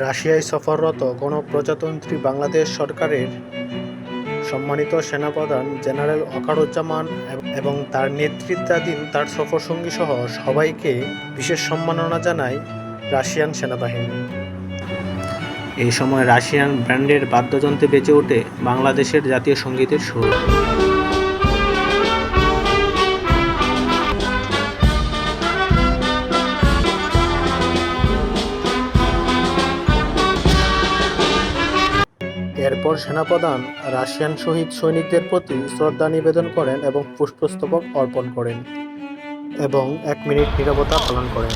রাশিয়ায় সফররত গণপ্রজাতন্ত্রী বাংলাদেশ সরকারের সম্মানিত সেনাপ্রধান জেনারেল ওয়াকারুজ্জামান এবং তার নেতৃত্বাধীন তার সফরসঙ্গী সহ সবাইকে বিশেষ সম্মাননা জানায় রাশিয়ান সেনাবাহিনী। এই সময় রাশিয়ান ব্যান্ডের বাদ্যযন্ত্রে বেজে ওঠে বাংলাদেশের জাতীয় সঙ্গীতের সুর। এরপর সেনাপ্রধান রাশিয়ান শহীদ সৈনিকদের প্রতি শ্রদ্ধা নিবেদন করেন এবং পুষ্পস্তবক অর্পণ করেন এবং 1 মিনিট নীরবতা পালন করেন।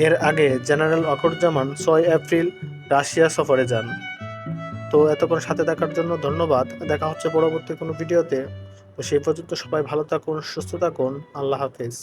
এর আগে জেনারেল ওয়াকারুজ্জামান 6 এপ্রিল রাশিয়া সফরে যান। তো এতক্ষণ সাথে থাকার জন্য ধন্যবাদ। দেখা হচ্ছে পরবর্তী কোনো ভিডিওতে। তো সেই পর্যন্ত সবাই ভালো থাকুন, সুস্থ থাকুন। আল্লাহ হাফেজ।